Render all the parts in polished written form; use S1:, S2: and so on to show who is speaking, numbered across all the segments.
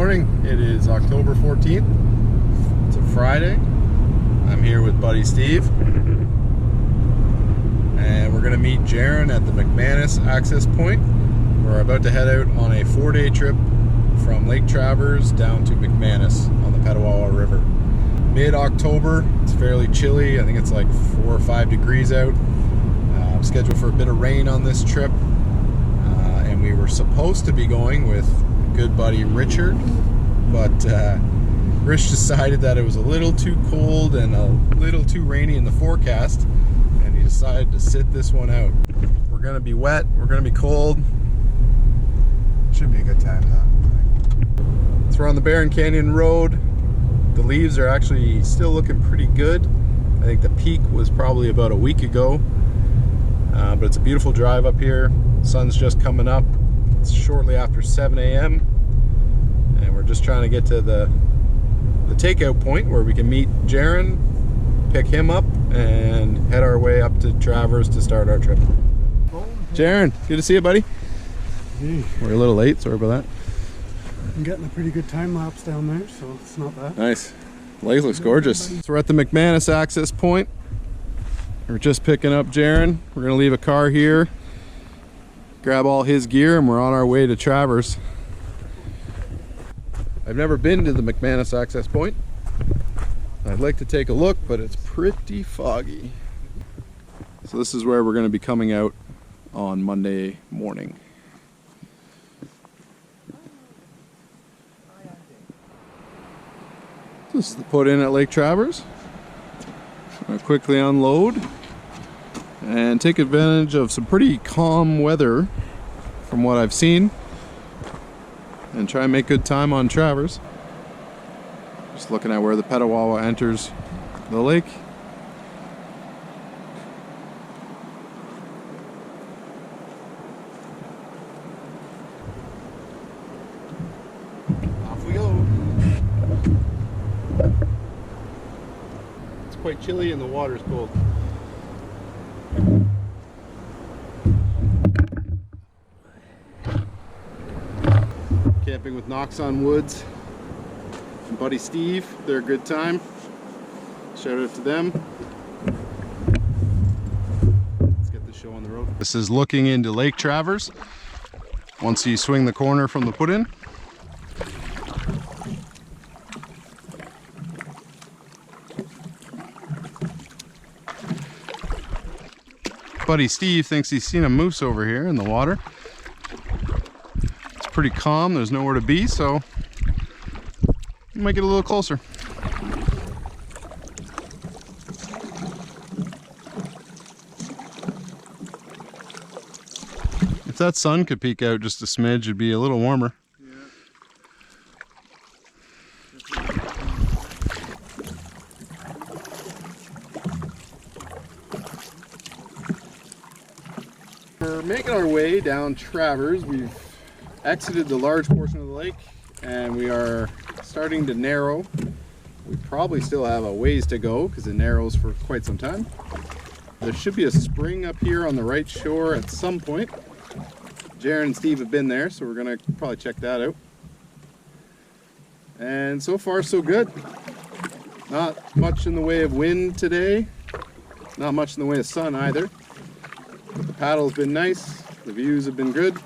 S1: morning. It is October 14th. It's a Friday. I'm here with buddy Steve. And we're going to meet Jarin at the McManus access point. We're about to head out on a 4-day trip from Lake Travers down to McManus on the Petawawa River. Mid-October, it's fairly chilly. I think it's like 4 or 5 degrees out. I'm scheduled for a bit of rain on this trip. And we were supposed to be going with good buddy Richard, but Rich decided that it was a little too cold and a little too rainy in the forecast, and he decided to sit this one out. We're gonna be wet, we're gonna be cold.
S2: Should be a good time though.
S1: So we're on the Barron Canyon Road. The leaves are actually still looking pretty good. I think the peak was probably about a week ago, but it's a beautiful drive up here. Sun's just coming up. It's shortly after 7 a.m. and we're just trying to get to the takeout point where we can meet Jarin, pick him up, and head our way up to Travers to start our trip. Jarin, good to see you, buddy.
S3: Hey.
S1: We're a little late, sorry about that.
S3: I'm getting a pretty good time lapse down there, so it's not bad.
S1: Nice. Lake looks gorgeous. So we're at the McManus access point. We're just picking up Jarin. We're gonna leave a car here, grab all his gear, and we're on our way to Travers. I've never been to the McManus access point. I'd like to take a look, but it's pretty foggy. So this is where we're going to be coming out on Monday morning. This is the put in at Lake Travers. I'm going to quickly unload and take advantage of some pretty calm weather from what I've seen, and try and make good time on Travers. Just looking at where the Petawawa enters the lake. Off we go. It's quite chilly and the water's cold. Camping with Knox on Woods and buddy Steve. They're a good time. Shout out to them. Let's get this show on the road. This is looking into Lake Travers once you swing the corner from the put-in. Buddy Steve thinks he's seen a moose over here in the water. Pretty calm, there's nowhere to be, so we might get a little closer. If that sun could peek out just a smidge, it'd be a little warmer. We're making our way down Travers. We've exited the large portion of the lake and we are starting to narrow. We probably still have a ways to go because it narrows for quite some time. There should be a spring up here on the right shore at some point. Jarin and Steve have been there, so we're gonna probably check that out. And so far so good. Not much in the way of wind today. Not much in the way of sun either. But the paddle's been nice. The views have been good.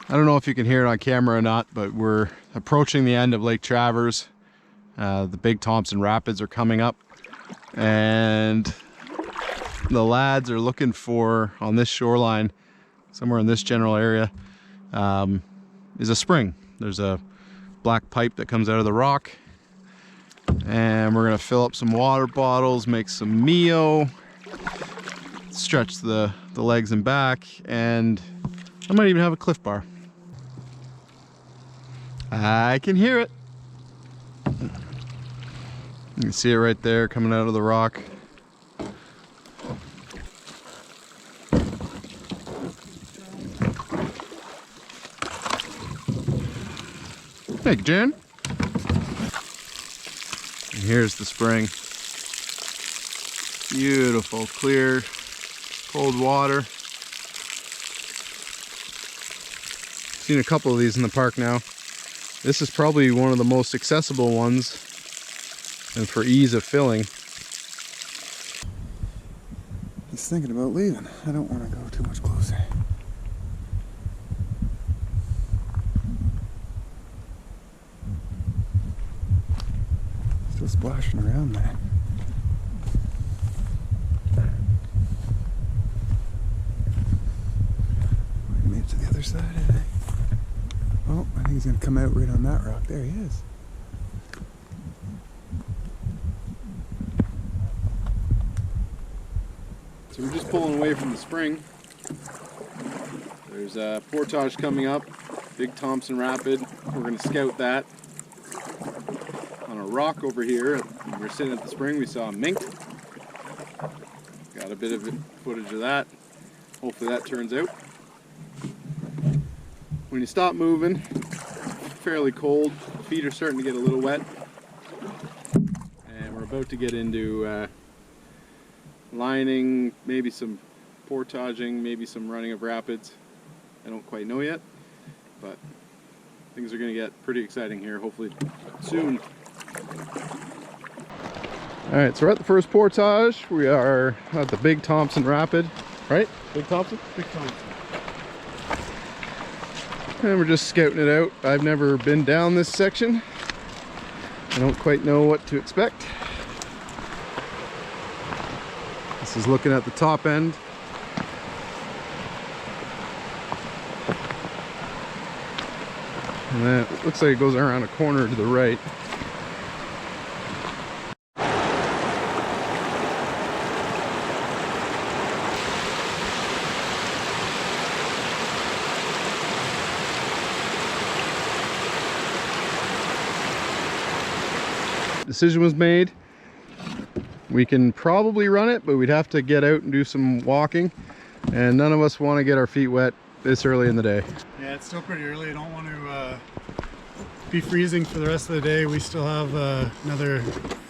S1: I don't know if you can hear it on camera or not, but we're approaching the end of Lake Travers. The big Thompson Rapids are coming up, and the lads are looking for, on this shoreline, somewhere in this general area, is a spring. There's a black pipe that comes out of the rock, and we're gonna fill up some water bottles, make some Mio, stretch the legs and back, and I might even have a Cliff Bar. I can hear it. You can see it right there coming out of the rock. Thank you, Jarin. And here's the spring. Beautiful, clear, cold water. Seen a couple of these in the park now. This is probably one of the most accessible ones and for ease of filling.
S2: He's thinking about leaving. I don't want to go too much closer. Still splashing around there. We made it to the other side, I think. Oh, I think he's going to come out right on that rock. There he is.
S1: So we're just pulling away from the spring. There's a portage coming up, Big Thompson Rapid. We're going to scout that. On a rock over here, when we were sitting at the spring, we saw a mink. Got a bit of footage of that. Hopefully that turns out. When you stop moving, it's fairly cold. Feet are starting to get a little wet. And we're about to get into lining, maybe some portaging, maybe some running of rapids. I don't quite know yet, but things are going to get pretty exciting here, hopefully soon. Alright, so we're at the first portage. We are at the Big Thompson Rapid, right? Big Thompson?
S3: Big Thompson.
S1: And we're just scouting it out. I've never been down this section. I don't quite know what to expect. This is looking at the top end. And then it looks like it goes around a corner to the right. Decision was made. We can probably run it, but we'd have to get out and do some walking, and none of us want to get our feet wet this early in the day.
S3: Yeah, it's still pretty early. I don't want to be freezing for the rest of the day. We still have another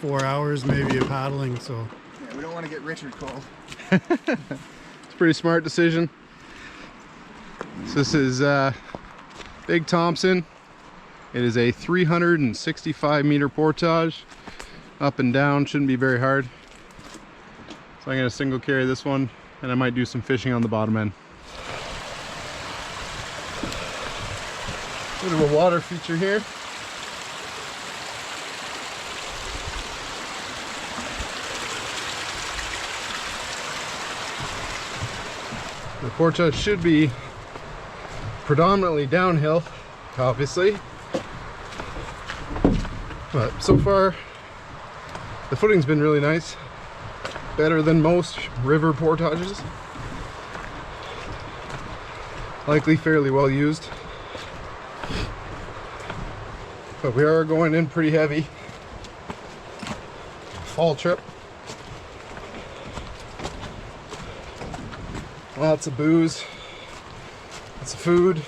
S3: 4 hours maybe of paddling, so
S2: Yeah, we don't want to get Richard cold.
S1: It's a pretty smart decision. So this is Big Thompson. It is a 365 meter portage. Up and down, shouldn't be very hard. So I'm gonna single carry this one, and I might do some fishing on the bottom end. Bit of a water feature here. The portage should be predominantly downhill, obviously. But so far, the footing's been really nice. Better than most river portages. Likely fairly well used. But we are going in pretty heavy. Fall trip. Lots of booze. Lots of food.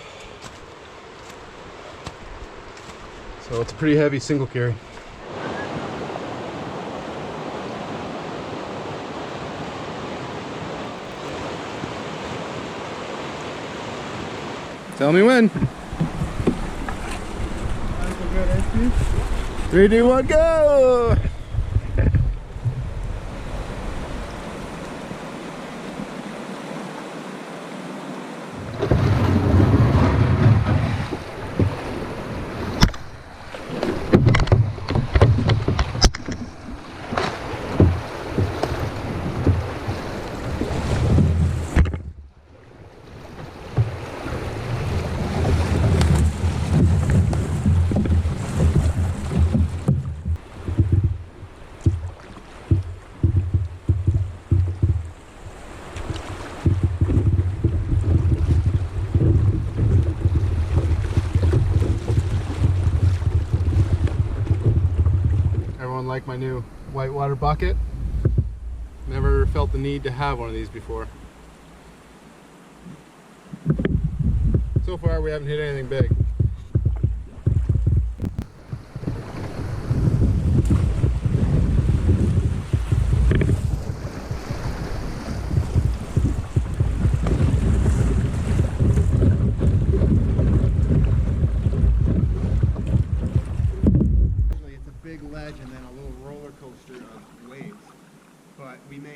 S1: So it's a pretty heavy single carry. Tell me when. 3, 2, 1, go! Like my new whitewater bucket. Never felt the need to have one of these before. So far we haven't hit anything big.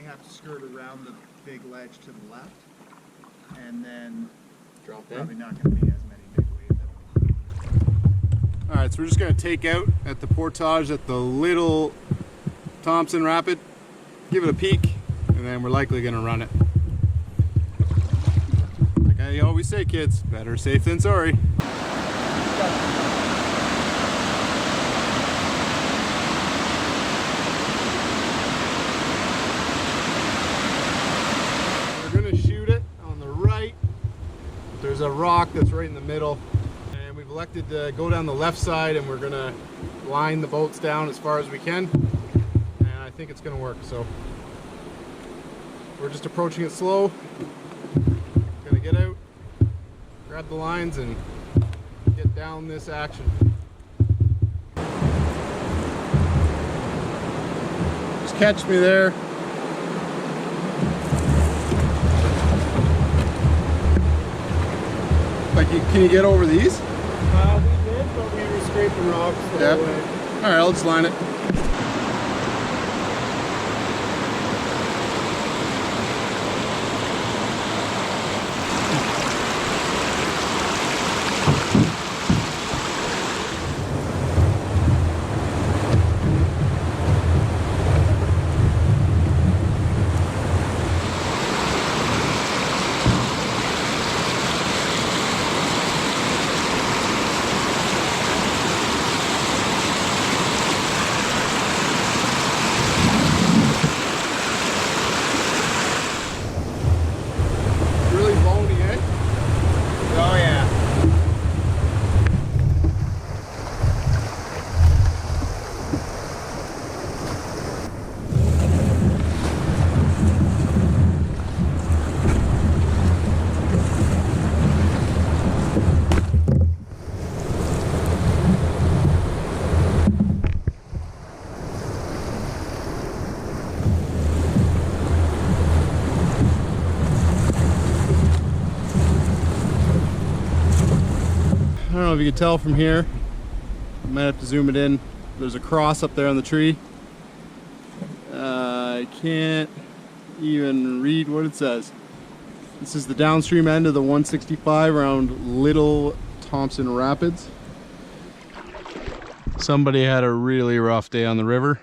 S4: may have to skirt around the big ledge to the left, and then
S1: Drop
S4: probably
S1: in.
S4: not going to be as many big waves.
S1: All right, so we're just gonna take out at the portage at the Little Thompson Rapid, give it a peek, and then we're likely gonna run it. Like I always say, kids, better safe than sorry. We're gonna shoot it on the right. There's a rock that's right in the middle. And we've elected to go down the left side, and we're gonna line the boats down as far as we can. And I think it's gonna work, so. We're just approaching it slow. Gonna get out, grab the lines, and get down this action. Just catch me there. Like, can you get over these?
S3: We did, but we were scraping rocks the
S1: Yeah.
S3: whole way.
S1: All right, let's line it. Really bony, eh?
S4: Oh yeah.
S1: I don't know if you can tell from here. I might have to zoom it in. There's a cross up there on the tree. I can't even read what it says. This is the downstream end of the 165 around Little Thompson Rapids. Somebody had a really rough day on the river.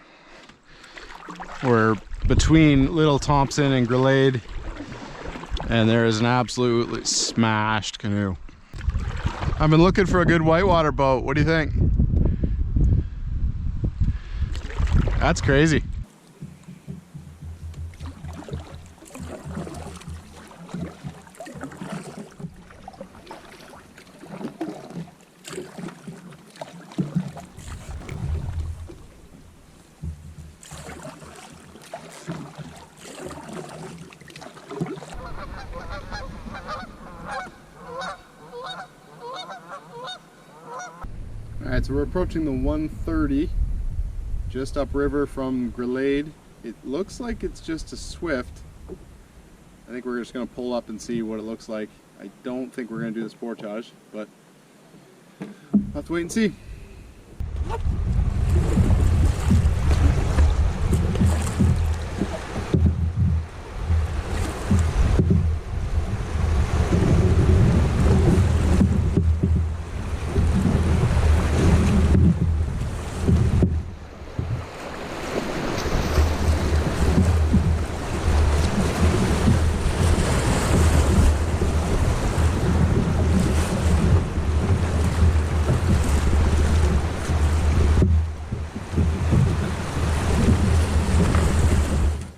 S1: We're between Little Thompson and Glade, and there is an absolutely smashed canoe. I've been looking for a good whitewater boat. What do you think? That's crazy. Alright, so we're approaching the 130 just upriver from Glade. It looks like it's just a swift. I think we're just going to pull up and see what it looks like. I don't think we're going to do this portage, but we'll have to wait and see.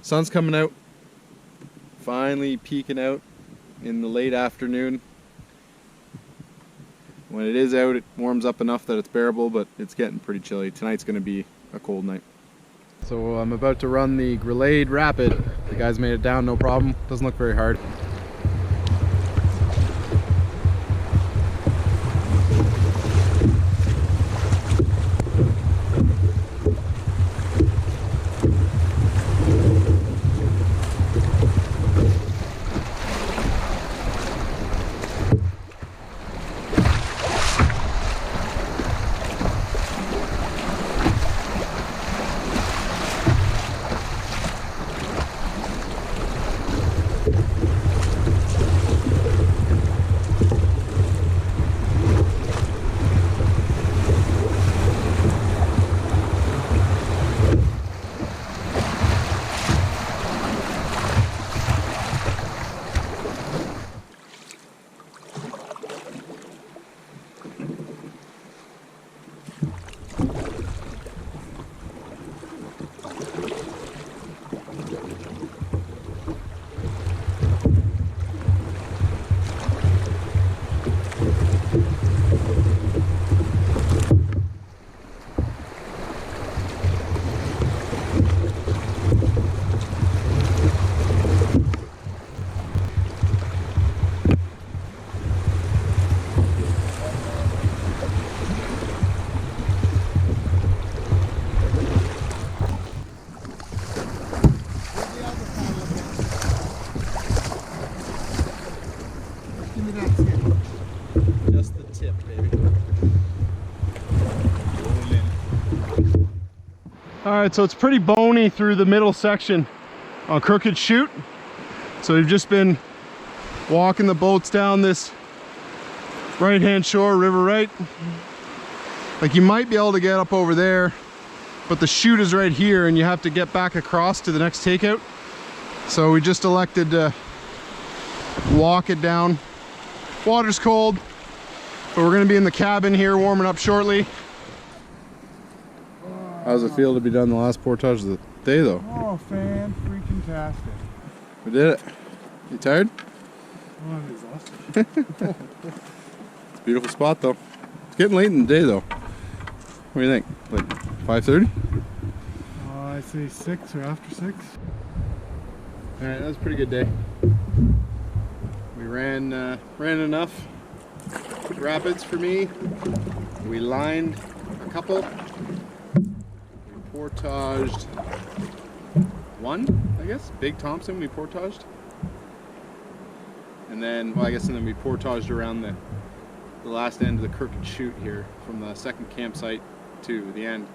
S1: Sun's coming out, finally peeking out in the late afternoon. When it is out, it warms up enough that it's bearable, but it's getting pretty chilly. Tonight's going to be a cold night. So I'm about to run the Glade Rapid. The guys made it down, no problem. Doesn't look very hard. Just the tip, baby. Alright, so it's pretty bony through the middle section on Crooked Chute. So we've just been walking the boats down this right-hand shore, river right. Like you might be able to get up over there, but the chute is right here and you have to get back across to the next takeout. So we just elected to walk it down. Water's cold, but we're gonna be in the cabin here warming up shortly. How's it feel to be done the last portage of the day though?
S2: Oh, fan-freaking-tastic.
S1: We did it. You tired?
S2: Oh, I'm exhausted.
S1: It's a beautiful spot though. It's getting late in the day though. What do you think? Like 5:30?
S2: I say 6 or after 6.
S1: Alright, that was a pretty good day. We ran enough rapids for me. We lined a couple. We portaged one, I guess. Big Thompson we portaged. And then, well, I guess, and then we portaged around the last end of the Crooked Chute here, from the second campsite to the end.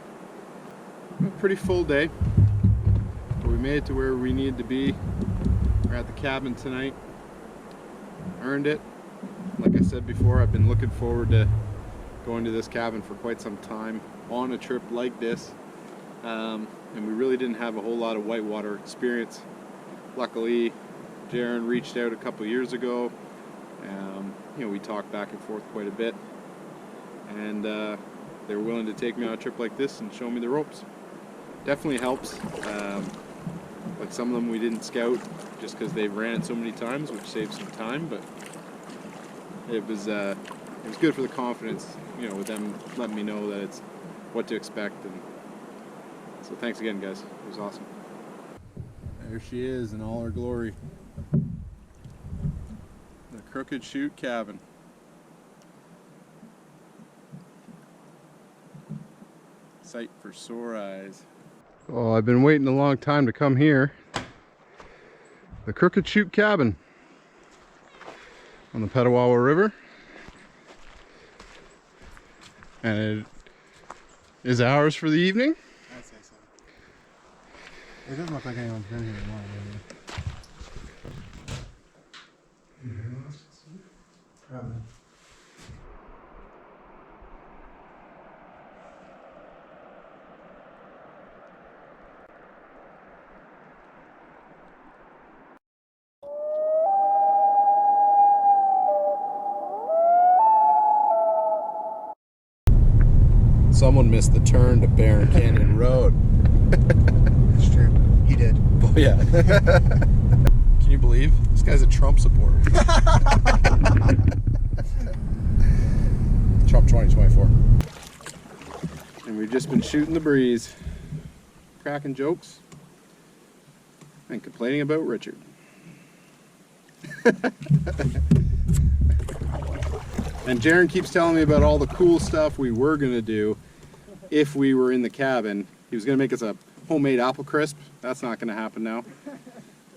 S1: A pretty full day, but we made it to where we needed to be. We're at the cabin tonight. Earned it. Like I said before, I've been looking forward to going to this cabin for quite some time on a trip like this. And we really didn't have a whole lot of whitewater experience. Luckily, Jarin reached out a couple years ago. You know, we talked back and forth quite a bit, and they were willing to take me on a trip like this and show me the ropes. Definitely helps. Like some of them we didn't scout just because they ran it so many times, which saved some time, but it was good for the confidence, you know, with them letting me know that it's what to expect. And so thanks again, guys. It was awesome. There she is in all her glory. The Crooked Chute Cabin. Sight for sore eyes. Oh, I've been waiting a long time to come here. The Crooked Chute Cabin on the Petawawa River. And it is ours for the evening.
S2: I'd say so. It doesn't look like anyone's been here long, really. Probably.
S1: Someone missed the turn to Barren Canyon Road.
S2: It's true. He did.
S1: Oh yeah. Can you believe? This guy's a Trump supporter. Trump 2024. And we've just been shooting the breeze, cracking jokes, and complaining about Richard. And Jarin keeps telling me about all the cool stuff we were gonna do if we were in the cabin. He was gonna make us a homemade apple crisp. That's not gonna happen now.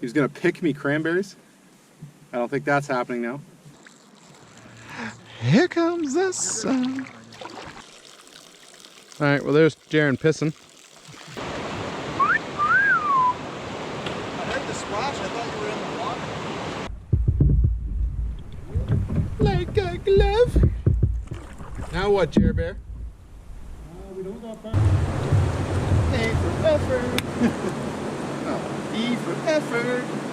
S1: He was gonna pick me cranberries. I don't think that's happening now. Here comes the sun. All right, well there's Jarin pissing.
S4: I heard the splash. I thought you were in the water.
S1: Now what, Jer Bear?
S3: We don't got far.
S4: A for effort.
S1: Oh.
S4: E for effort.